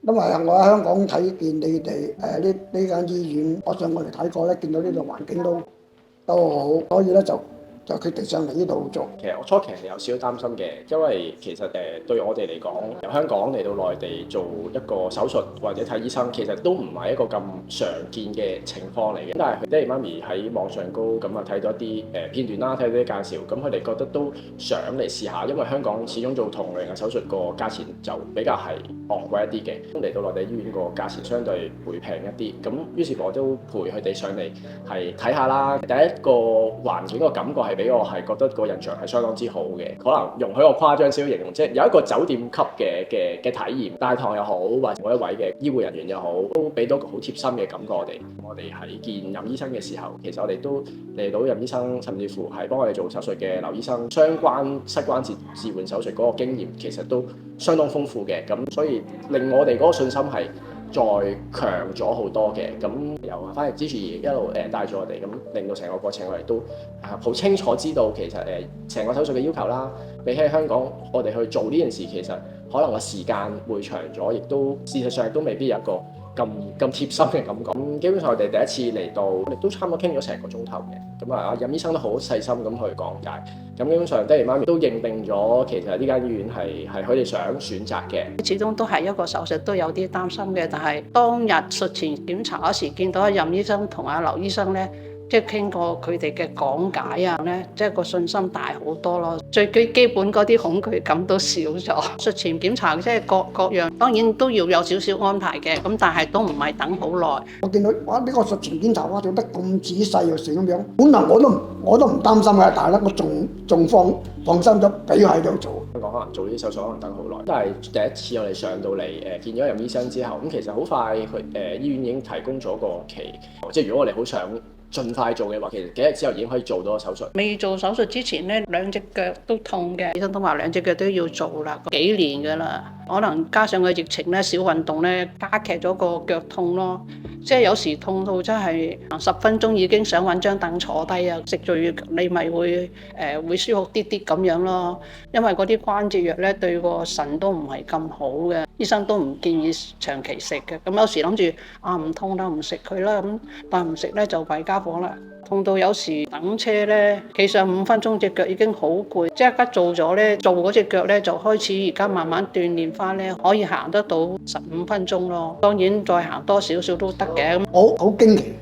因為我喺香港睇見你哋呢間醫院，我上過嚟睇過咧，見到呢度環境都好，所以咧就決定上嚟呢度做。其實我初期係有少少擔心嘅，因為其實對我哋嚟講，由香港嚟到內地做一個手術或者睇醫生，其實都唔係一個咁常見嘅情況嚟嘅。但係佢爹哋媽咪喺網上高咁啊睇到一啲片段啦，睇到啲介紹，咁佢哋覺得都想嚟試下，因為香港始終做同類型嘅手術個價錢就比較係昂貴一啲嘅，嚟到內地醫院個價錢相對會平一啲。咁於是我都陪佢哋上嚟係睇下啦。第一個環境個感覺係俾我係覺得個印象係相當之好嘅，可能容許我誇張少少形容，即係有一個酒店級嘅體驗，大堂又好，或者每一位嘅醫護人員又好，都俾到個好貼心嘅感覺我哋。我哋喺見任醫生嘅時候，其實我哋都嚟到任醫生，甚至乎係幫我哋做手術嘅劉醫生，相關膝關節置換手術嗰個經驗其實都相當豐富嘅，咁所以令我哋嗰個信心係再強咗好多嘅。咁由翻嚟支持一路帶住我哋，咁令到成個過程我哋都好清楚知道其實成個手術嘅要求啦。比起香港我哋去做呢件事，其實可能個時間會長咗，亦都事實上亦都未必有一個咁貼心嘅感覺。咁基本上我哋第一次嚟到，亦都差唔多傾咗成個鐘頭嘅。咁啊，任醫生都好細心咁去講解。咁基本上爹哋媽咪都認定咗，其實呢間醫院係佢哋想選擇嘅。始終都係一個手術，都有啲擔心嘅。但係當日術前檢查嗰時，見到阿任醫生同阿劉醫生咧，即係傾過佢哋嘅講解啊咧，即係個信心大好多咯。最基本嗰啲恐懼感都少咗。術前檢查即係各樣，當然都要有少少安排嘅，咁但係都唔係等好耐。我見到哇呢個術前檢查哇做得咁仔細又成咁樣，本來我都唔擔心嘅，但係咧我仲放心咗俾佢喺度做。香港可能做呢啲手術可能等好耐，但係第一次我哋上到嚟見咗任醫生之後，咁其實好快佢醫院已經提供咗個期，即係如果我哋好想盡快做嘅話，其實幾日之後已經可以做到個手術。未做手術之前咧，兩隻腳都痛嘅，醫生都話兩隻腳都要做啦，幾年㗎啦。可能加上個疫情咧，少運動咧，加劇咗個腳痛咯。即係有時痛到真係10分鐘已經想揾張凳坐低啊！食咗藥你咪會舒服啲啲咁樣咯。因為嗰啲關節藥咧對個腎都唔係咁好嘅，醫生都唔建議長期食嘅。咁有時諗住唔痛啦，唔食佢啦咁，但係唔食咧就弊家伙啦。痛到有時等車咧，企上5分鐘隻腳已經好攰，即刻做咗咧，做嗰隻腳咧就開始而家慢慢鍛鍊翻咧，可以行得到15分鐘咯。當然再行多少少都得嘅。我好驚奇，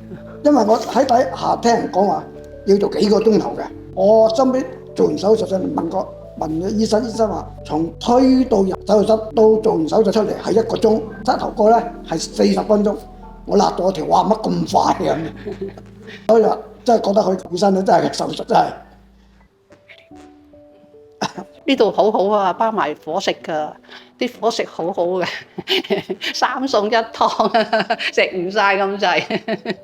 因為我喺底下聽人講話要做幾個鐘頭嘅，我身邊做完手術上問咗醫生話從推到入手術室到做完手術出嚟係1個鐘，膝頭哥咧係40分鐘，我勒咗條哇乜咁快嘅，所以話真係覺得佢醫生咧真係手術真係。呢度好好啊，包埋伙食㗎，啲伙食好好嘅，3餸1湯，食唔晒咁滯。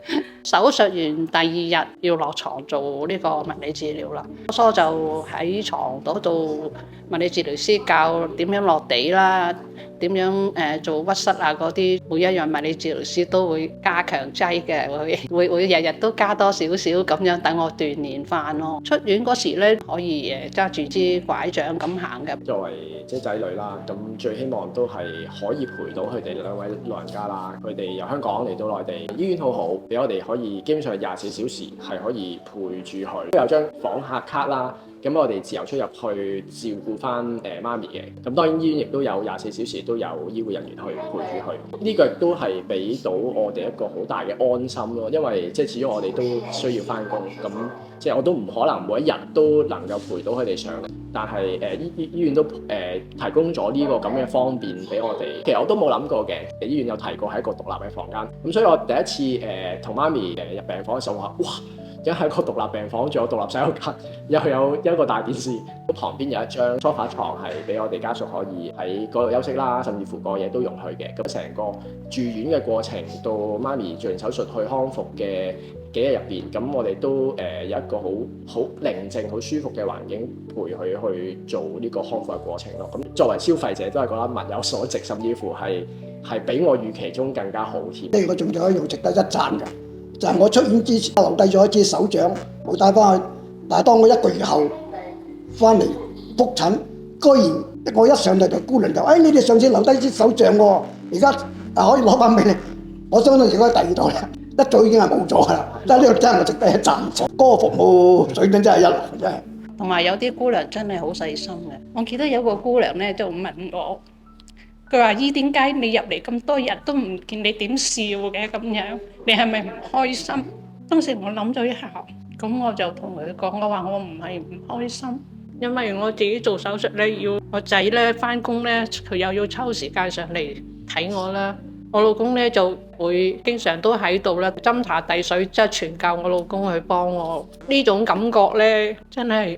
手術完第2日要落床做呢個物理治療啦。初初就喺床嗰度，物理治療師教點樣落地啦，點樣做屈膝啊嗰啲，每一樣物理治療師都會加強劑嘅，會日日都加多少少咁樣，等我鍛鍊翻咯。出院嗰時咧，可以揸住支拐杖咁行嘅。作為即係仔女啦，咁最希望都係可以陪到佢哋2位老人家啦。佢哋由香港嚟到內地，醫院好好，俾我哋可以基本上24小時係可以陪住佢，都有張訪客卡啦。咁我哋自由出入去照顧翻媽咪嘅。咁當然醫院亦都有24小時都有醫護人員去陪住佢。呢個亦都係俾到我哋一個好大嘅安心咯。因為即係始終我哋都需要翻工，咁即係我都唔可能每一日都能夠陪到佢哋上。但係醫院都提供咗呢個咁嘅方便俾我哋。其實我都冇諗過嘅，醫院有提過係一個獨立嘅房間。咁所以我第一次同媽咪入病房嘅時候話，哇！而家係一個獨立病房，仲有獨立洗手間，又有一個大電視，旁邊有一張梳化床係俾我哋家屬可以喺嗰度休息啦，甚至乎個嘢都容許嘅。咁成個住院嘅過程到媽咪做完手術去康復嘅幾日入邊，咁我哋都有一個好寧靜、好舒服嘅環境陪佢去做呢個康復嘅過程咯。咁作為消費者都係覺得物有所值，甚至乎係比我預期中更加好添。呢個仲有一樣值得一讚嘅。就係我出院之前留低咗一支手杖，冇帶翻去。但係當我1個月後翻嚟覆診，居然我一上嚟就姑娘就你哋上次留低支手杖喎，而家可以攞翻俾你。我相信如果喺第二度咧，一早已經係冇咗㗎啦。但係呢度真係值得一讚，嗰個服務水準真係一流，真係。同埋有啲姑娘真係好細心嘅。我記得有個姑娘咧就問我，佢話姨，點解你入嚟咁多日都唔見你點笑嘅咁樣？你係咪唔開心？當時我諗咗一下，咁我就同佢講，我話我唔係唔開心，因為我自己做手術咧，要我仔咧返工咧，佢又要抽時間上嚟睇我啦。我老公咧就會經常都喺度啦，斟茶遞水，即係全靠我老公去幫我。呢種感覺咧，真係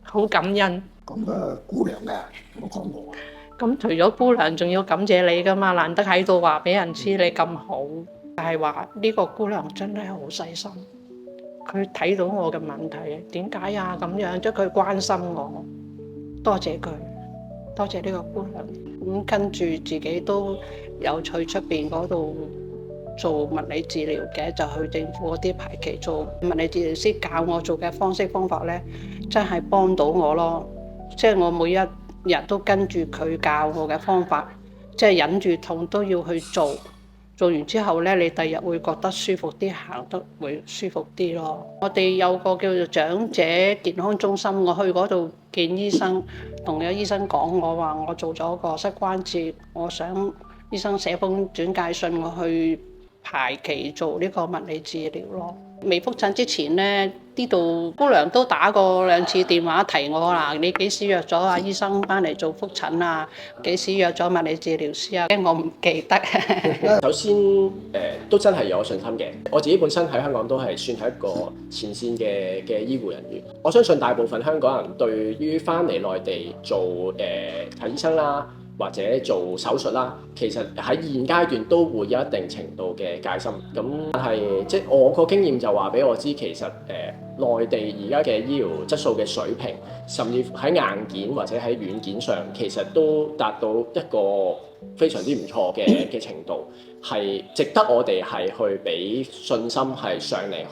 好感恩。咁姑娘嘅，冇講過。咁除咗姑娘，仲要感謝你噶嘛？難得喺度話俾人知你咁好，係話呢個姑娘真係好細心。佢睇到我嘅問題，點解啊咁樣，即係佢關心我，多謝佢，多謝呢個姑娘。咁跟住自己都有去出邊嗰度做物理治療嘅，就去政府嗰啲排期做物理治療師，教我做嘅方式方法呢，真係幫到我咯。即係我每一日都跟住佢教我嘅方法，即係忍住痛都要去做。做完之後呢，你第日會覺得舒服啲，行得會舒服啲咯。我哋有個叫做長者健康中心，我去嗰度見醫生，同個醫生講我話我做咗個膝關節，我想醫生寫封轉介信我去排期做呢個物理治療咯。未覆診之前呢，呢度姑娘都打過2次電話提我啦，你幾時約咗啊醫生翻嚟做覆診啊？幾時約咗物理治療師啊？我唔記得。首先都真係有信心嘅。我自己本身喺香港都係算係一個前線嘅醫護人員。我相信大部分香港人對於翻嚟內地做睇醫生啦，或者做手術啦，其實喺現階段都會有一定程度嘅戒心。咁但係即係我個經驗就話俾我知，其實內地而家嘅醫療質素嘅水平，甚至喺硬件或者喺軟件上，其實都達到一個非常之唔錯嘅程度，係值得我哋係去俾信心係上嚟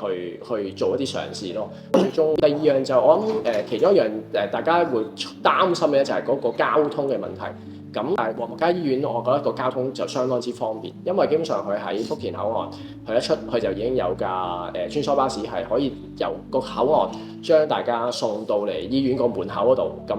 去做一啲嘗試咯。最終第二樣就我諗其中一樣大家會擔心嘅就係嗰個交通嘅問題。咁但係黃木街醫院，我覺得個交通就相當之方便，因為基本上佢喺福田口岸，佢一出佢就已經有架穿梭巴士係可以由個口岸將大家送到嚟醫院個門口嗰度。咁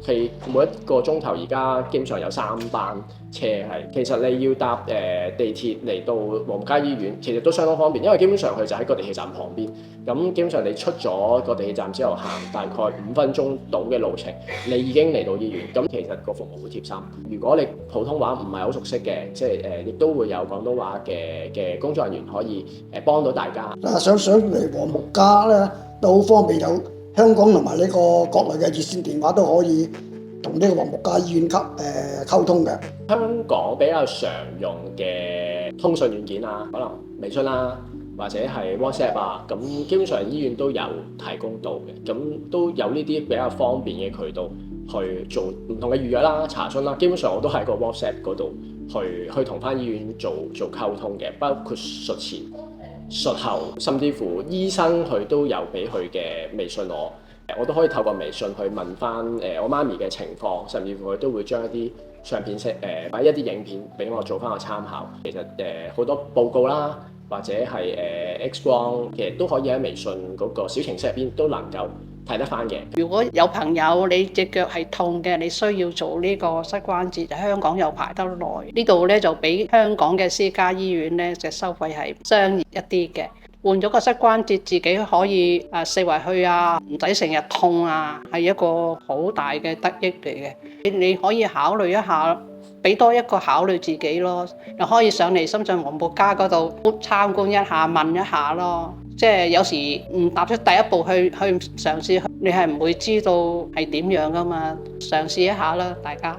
佢每一個鐘頭而家基本上有3班車係，其實你要搭地鐵嚟到黃木街醫院，其實都相當方便，因為基本上佢就喺個地鐵站旁邊。咁基本上你出咗個地鐵站之後，行大概5分鐘到嘅路程，你已經嚟到醫院。咁其實個服務好貼心。如果你普通話唔係好熟悉嘅，即係亦都會有廣東話嘅工作人員可以幫到大家。想嚟黃木家咧都好方便，有香港同埋呢個國內嘅熱線電話都可以同呢個黃木家醫院溝通嘅。香港比較常用嘅通訊軟件啊，可能微信啦，或者係 WhatsApp 啊，咁基本上醫院都有提供到嘅，咁都有呢啲比較方便嘅渠道去做唔同嘅預約啦、查詢啦。基本上我都喺個 WhatsApp 嗰度去同翻醫院做溝通嘅，包括術前、術後，甚至乎醫生佢都有俾佢嘅微信我都可以透過微信去問翻我媽咪嘅情況，甚至乎佢都會將一啲相片或者一啲影片俾我做翻個參考。其實好多報告啦，或者係X 光，其實都可以喺微信嗰個小程式入邊都能夠睇得翻嘅。如果有朋友你隻腳係痛嘅，你需要做呢個膝關節，香港又排得耐，呢度咧就比香港嘅私家醫院咧嘅收費係相宜一啲嘅。換咗個膝關節，自己可以四圍去啊，唔使成日痛啊，係一個好大嘅得益嚟嘅。你可以考慮一下，俾多一個考慮自己咯。又可以上嚟深圳黃木家嗰度參觀一下，問一下咯。即係有時唔踏出第一步去嘗試，你係唔會知道係點樣㗎嘛。嘗試一下啦，大家。